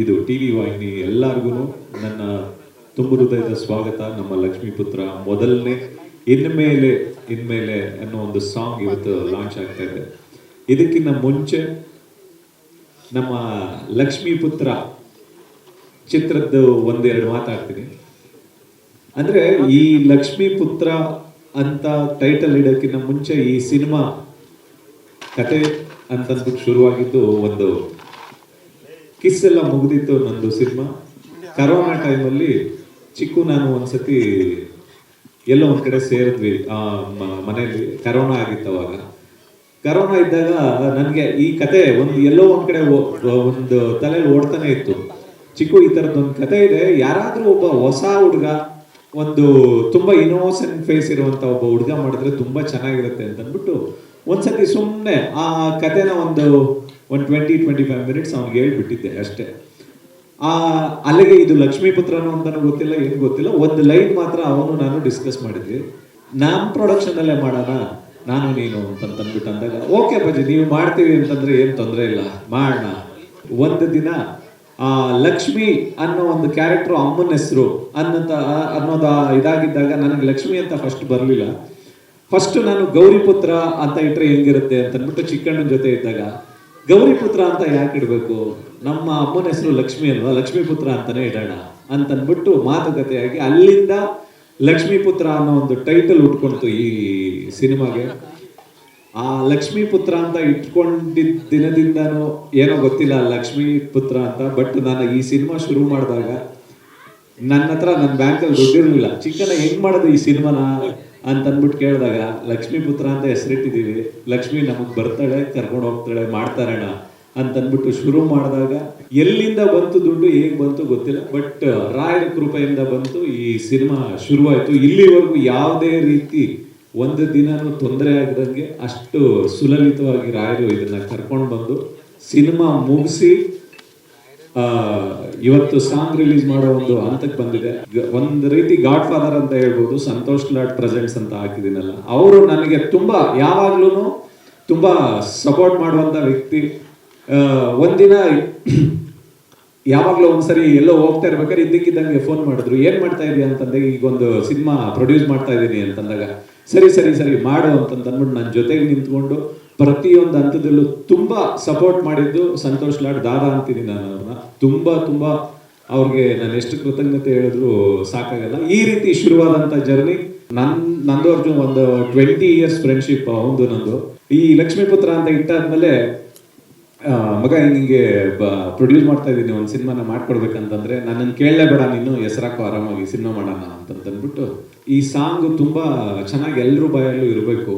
ಇದು ಟಿವಿ ವಾಹಿನಿ ಎಲ್ಲರಿಗೂ ನನ್ನ ತುಂಬು ಹೃದಯದ ಸ್ವಾಗತ. ನಮ್ಮ ಲಕ್ಷ್ಮೀಪುತ್ರ ಮೊದಲನೇ ಇನ್ಮೇಲೆ ಅನ್ನೋ ಒಂದು ಸಾಂಗ್ ಇವತ್ತು ಲಾಂಚ್ ಆಗ್ತಾ ಇದೆ. ಇದಕ್ಕಿಂತ ಮುಂಚೆ ನಮ್ಮ ಲಕ್ಷ್ಮೀಪುತ್ರ ಚಿತ್ರದ್ದು ಒಂದೆರಡು ಮಾತಾಡ್ತೀನಿ. ಅಂದ್ರೆ ಈ ಲಕ್ಷ್ಮೀಪುತ್ರ ಅಂತ ಟೈಟಲ್ ಇಡೋಕ್ಕಿಂತ ಮುಂಚೆ ಈ ಸಿನಿಮಾ ಕತೆ ಅಂತಂದ್ಬಿಟ್ಟು ಶುರುವಾಗಿದ್ದು ಒಂದು ಕಿಸ್ ಎಲ್ಲ ಮುಗಿದಿತ್ತು ನಂದು ಸಿನಿಮಾ. ಕರೋನಾ ಟೈಮಲ್ಲಿ ಚಿಕ್ಕು ನಾನು ಒಂದ್ಸತಿ ಎಲ್ಲೋ ಒಂದ್ ಕಡೆ ಸೇರಿದ್ವಿ ಮನೆಯಲ್ಲಿ. ಕರೋನಾ ಆಗಿತ್ತು ಅವಾಗ. ಕರೋನಾ ಇದ್ದಾಗ ನನಗೆ ಈ ಕತೆ ಎಲ್ಲೋ ಒಂದ್ ಕಡೆ ಒಂದು ತಲೆಯಲ್ಲಿ ಓಡ್ತಾನೆ ಇತ್ತು. ಚಿಕ್ಕು ಈ ಥರದ್ದೊಂದು ಕತೆ ಇದೆ, ಯಾರಾದ್ರೂ ಒಬ್ಬ ಹೊಸ ಹುಡುಗ ಒಂದು ತುಂಬಾ ಇನ್ನೋಸೆಂಟ್ ಫೇಸ್ ಇರುವಂತ ಒಬ್ಬ ಹುಡುಗ ಮಾಡಿದ್ರೆ ತುಂಬಾ ಚೆನ್ನಾಗಿರುತ್ತೆ ಅಂತ ಅಂದ್ಬಿಟ್ಟು ಒಂದ್ಸತಿ ಸುಮ್ಮನೆ ಆ ಕತೆನ ಒಂದು 20-25 ಮಿನಿಟ್ಸ್ ಅವ್ನಿಗೆ ಹೇಳ್ಬಿಟ್ಟಿದ್ದೆ ಅಷ್ಟೇ. ಅಲ್ಲಿಗೆ ಇದು ಲಕ್ಷ್ಮೀಪುತ್ರನು ಅಂತಾನು ಗೊತ್ತಿಲ್ಲ, ಏನು ಗೊತ್ತಿಲ್ಲ. ಒಂದು ಲೈನ್ ಮಾತ್ರ ಅವನು ನಾನು ಡಿಸ್ಕಸ್ ಮಾಡಿದ್ವಿ. ನಮ್ಮ ಪ್ರೊಡಕ್ಷನ್ ಅಲ್ಲೇ ಮಾಡೋಣ ನಾನು ನೀನು ಅಂತಂದ್ಬಿಟ್ಟು ಅಂದಾಗ, ಓಕೆ ಬಜ್ಜಿ ನೀವು ಮಾಡ್ತೀವಿ ಅಂತಂದ್ರೆ ಏನು ತೊಂದರೆ ಇಲ್ಲ, ಮಾಡೋಣ. ಒಂದು ದಿನ ಲಕ್ಷ್ಮಿ ಅನ್ನೋ ಒಂದು ಕ್ಯಾರೆಕ್ಟರ್ ಅಮ್ಮನ ಹೆಸರು ಅನ್ನೋದು ಇದಾಗಿದ್ದಾಗ ನನಗೆ ಲಕ್ಷ್ಮಿ ಅಂತ ಫಸ್ಟ್ ಬರಲಿಲ್ಲ. ಫಸ್ಟ್ ನಾನು ಗೌರಿಪುತ್ರ ಅಂತ ಇಟ್ರೆ ಹೆಂಗಿರುತ್ತೆ ಅಂತ ಅಂದ್ಬಿಟ್ಟು ಚಿಕ್ಕಣ್ಣನ ಜೊತೆ ಇದ್ದಾಗ ಗೌರಿಪುತ್ರ ಅಂತ ಯಾಕೆ ಇಡಬೇಕು, ನಮ್ಮ ಅಮ್ಮನ ಹೆಸರು ಲಕ್ಷ್ಮಿ ಅಲ್ವಾ, ಲಕ್ಷ್ಮೀಪುತ್ರ ಅಂತಾನೆ ಇಡೋಣ ಅಂತಂದ್ಬಿಟ್ಟು ಮಾತುಕತೆಯಾಗಿ ಅಲ್ಲಿಂದ ಲಕ್ಷ್ಮೀಪುತ್ರ ಅನ್ನೋ ಒಂದು ಟೈಟಲ್ ಉಟ್ಕೊಂತು ಈ ಸಿನಿಮಾಗೆ. ಆ ಲಕ್ಷ್ಮೀಪುತ್ರ ಅಂತ ಇಟ್ಕೊಂಡಿದ್ದ ದಿನದಿಂದನೂ ಏನೋ ಗೊತ್ತಿಲ್ಲ ಲಕ್ಷ್ಮೀಪುತ್ರ ಅಂತ. ಬಟ್ ನಾನು ಈ ಸಿನಿಮಾ ಶುರು ಮಾಡಿದಾಗ ನನ್ನ ಬ್ಯಾಂಕಲ್ಲಿ ದುಡ್ಡಿರಲಿಲ್ಲ. ಚಿಕ್ಕನ ಹೆಂಗ್ ಮಾಡೋದು ಈ ಸಿನಿಮಾನ ಅಂತಂದ್ಬಿಟ್ಟು ಕೇಳಿದಾಗ ಲಕ್ಷ್ಮೀಪುತ್ರ ಅಂತ ಹೆಸರಿಟ್ಟಿದ್ದೀವಿ, ಲಕ್ಷ್ಮಿ ನಮಗೆ ಬರ್ತಾಳೆ, ಕರ್ಕೊಂಡು ಹೋಗ್ತಾಳೆ, ಮಾಡ್ತಾರಣ ಅಂತಂದ್ಬಿಟ್ಟು ಶುರು ಮಾಡಿದಾಗ ಎಲ್ಲಿಂದ ಬಂತು ದುಡ್ಡು, ಹೇಗೆ ಬಂತು ಗೊತ್ತಿಲ್ಲ. ಬಟ್ ರಾಯರ ಕೃಪೆಯಿಂದ ಬಂತು, ಈ ಸಿನಿಮಾ ಶುರುವಾಯಿತು. ಇಲ್ಲಿವರೆಗೂ ಯಾವುದೇ ರೀತಿ ಒಂದು ದಿನನೂ ತೊಂದರೆ ಆಗದಂಗೆ ಅಷ್ಟು ಸುಲಲಿತವಾಗಿ ರಾಯರು ಇದನ್ನ ಕರ್ಕೊಂಡು ಬಂದು ಸಿನಿಮಾ ಮುಗಿಸಿ ಇವತ್ತು ಸಾಂಗ್ ರಿಲೀಸ್ ಮಾಡೋ ಒಂದು ಹಂತಕ್ಕೆ ಬಂದಿದೆ. ಒಂದು ರೀತಿ ಗಾಡ್ ಫಾದರ್ ಅಂತ ಹೇಳ್ಬೋದು. ಸಂತೋಷ್ ಲಾಡ್ ಪ್ರೆಸೆಂಟ್ಸ್ ಅಂತ ಹಾಕಿದ್ದೀನಲ್ಲ, ಅವರು ನನಗೆ ತುಂಬಾ ಯಾವಾಗ್ಲೂ ತುಂಬಾ ಸಪೋರ್ಟ್ ಮಾಡುವಂತ ವ್ಯಕ್ತಿ. ಒಂದಿನ ಯಾವಾಗ್ಲೂ ಒಂದ್ಸರಿ ಎಲ್ಲೋ ಹೋಗ್ತಾ ಇರ್ಬೇಕಾದ್ರೆ ಇದ್ದಕ್ಕಿದ್ದಂಗೆ ಫೋನ್ ಮಾಡಿದ್ರು, ಏನ್ ಮಾಡ್ತಾ ಇದೀಯ ಅಂತಂದಾಗ, ಈಗ ಒಂದು ಸಿನಿಮಾ ಪ್ರೊಡ್ಯೂಸ್ ಮಾಡ್ತಾ ಇದ್ದೀನಿ ಅಂತಂದಾಗ, ಸರಿ ಮಾಡು ಅಂತಂದ್ಬಿಟ್ಟು ನನ್ನ ಜೊತೆಗೆ ನಿಂತ್ಕೊಂಡು ಪ್ರತಿಯೊಂದು ಹಂತದಲ್ಲೂ ತುಂಬಾ ಸಪೋರ್ಟ್ ಮಾಡಿದ್ದು ಸಂತೋಷ್ ಲಾಡ್ ದಾದಾ ಅಂತೀನಿ ನಾನು ಅವ್ರನ್ನ. ತುಂಬಾ ಅವ್ರಿಗೆ ನಾನು ಎಷ್ಟು ಕೃತಜ್ಞತೆ ಹೇಳಿದ್ರು ಸಾಕಾಗಲ್ಲ. ಈ ರೀತಿ ಶುರುವಾದಂತ ಜರ್ನಿ ನಂದು ಅರ್ಜುನ್ ಒಂದು 20 ಇಯರ್ಸ್ ಫ್ರೆಂಡ್ಶಿಪ್ ಒಂದು ನಂದು. ಈ ಲಕ್ಷ್ಮೀಪುತ್ರ ಅಂತ ಇಟ್ಟಾದ್ಮೇಲೆ ಮಗ ಹಿಂಗೆ ಪ್ರೊಡ್ಯೂಸ್ ಮಾಡ್ತಾ ಇದ್ದೀನಿ, ಒಂದು ಸಿನಿಮಾನ ಮಾಡ್ಕೊಡ್ಬೇಕಂತಂದ್ರೆ ನನ್ನನ್ನು ಕೇಳಲೇಬೇಡ, ನೀನು ಹೆಸರಾಕೋ ಆರಾಮಾಗಿ ಸಿನಿಮಾ ಮಾಡೋಣ ಅಂತಂದ್ಬಿಟ್ಟು ಈ ಸಾಂಗ್ ತುಂಬಾ ಚೆನ್ನಾಗಿ ಎಲ್ಲರೂ ಬಾಯಲ್ಲೂ ಇರಬೇಕು.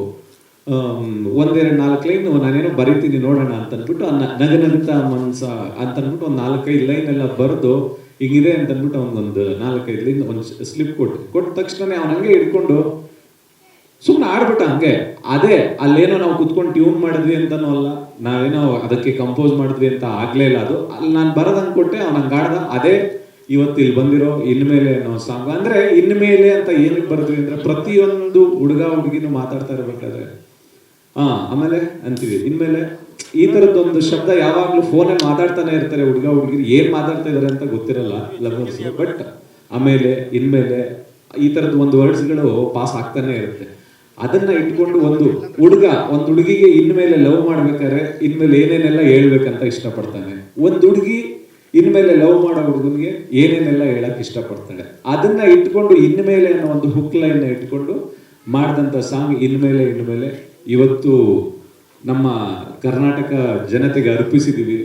1-2-4 ಲೈನ್ ನಾನೇನೋ ಬರೀತೀನಿ ನೋಡೋಣ ಅಂತಂದ್ಬಿಟ್ಟು ನಗನಗುತ್ತಾ ಮನ್ಸ ಅಂತಂದ್ಬಿಟ್ಟು ಒಂದು 4-5 ಲೈನ್ ಎಲ್ಲ ಬರೆದು ಹಿಂಗಿದೆ ಅಂತಂದ್ಬಿಟ್ಟು ಒಂದು 4-5 ಲೈನ್ ಒಂದು ಸ್ಲಿಪ್ ಕೊಟ್ಟ ತಕ್ಷಣ ಅವ್ನು ಹಂಗೆ ಹಿಡ್ಕೊಂಡು ಸುಮ್ಮನೆ ಆಡ್ಬಿಟ್ಟ ಹಂಗೆ. ಅದೇ ಅಲ್ಲೇನೋ ನಾವು ಕುತ್ಕೊಂಡು ಟ್ಯೂನ್ ಮಾಡಿದ್ವಿ ಅಂತನೂ ಅಲ್ಲ, ನಾವೇನೋ ಅದಕ್ಕೆ ಕಂಪೋಸ್ ಮಾಡಿದ್ವಿ ಅಂತ ಆಗ್ಲೇ ಇಲ್ಲ. ಅದು ಅಲ್ಲಿ ನಾನು ಬರೋದಂಗೆ ಕೊಟ್ಟೆ, ಅವ್ನು ಹಂಗೆ ಆಡ್ದ. ಅದೇ ಇವತ್ತು ಇಲ್ಲಿ ಬಂದಿರೋ ಇನ್ಮೇಲೆ ಅನ್ನೋ ಸಾಂಗ್. ಅಂದ್ರೆ ಇನ್ಮೇಲೆ ಅಂತ ಏನಕ್ಕೆ ಬರೆದ್ವಿ ಅಂದ್ರೆ, ಪ್ರತಿಯೊಂದು ಹುಡುಗ ಹುಡುಗಿನೂ ಮಾತಾಡ್ತಾ ಇರ್ಬೇಕಾದ್ರೆ ಆಮೇಲೆ ಅಂತೀವಿ ಇನ್ಮೇಲೆ. ಈ ತರದ್ದೊಂದು ಶಬ್ದ ಯಾವಾಗ್ಲೂ ಫೋನಲ್ಲಿ ಮಾತಾಡ್ತಾನೆ ಇರ್ತಾರೆ ಹುಡುಗ ಹುಡುಗಿರು, ಏನ್ ಮಾತಾಡ್ತಾ ಇದಾರೆ ಅಂತ ಗೊತ್ತಿರಲ್ಲ ಲವರ್ಸ್. ಬಟ್ ಆಮೇಲೆ ಇನ್ಮೇಲೆ ಈ ತರದ್ ಒಂದು ವರ್ಡ್ಸ್ಗಳು ಪಾಸ್ ಆಗ್ತಾನೆ ಇರುತ್ತೆ. ಅದನ್ನ ಇಟ್ಕೊಂಡು ಒಂದು ಹುಡುಗಿಗೆ ಇನ್ಮೇಲೆ ಲವ್ ಮಾಡ್ಬೇಕಾದ್ರೆ ಇನ್ಮೇಲೆ ಏನೇನೆಲ್ಲ ಹೇಳ್ಬೇಕಂತ ಇಷ್ಟಪಡ್ತಾನೆ, ಒಂದು ಹುಡುಗಿ ಇನ್ಮೇಲೆ ಲವ್ ಮಾಡೋ ಹುಡುಗನಿಗೆ ಏನೇನೆಲ್ಲ ಹೇಳಕ್ ಇಷ್ಟಪಡ್ತಾಳೆ. ಅದನ್ನ ಇಟ್ಕೊಂಡು ಇನ್ಮೇಲೆ ಅನ್ನೋ ಒಂದು ಹುಕ್ ಲೈನ್ ಇಟ್ಕೊಂಡು ಮಾಡಿದಂಥ ಸಾಂಗ್ ಇನ್ಮೇಲೆ ಇವತ್ತು ನಮ್ಮ ಕರ್ನಾಟಕ ಜನತೆಗೆ ಅರ್ಪಿಸಿದೀವಿ.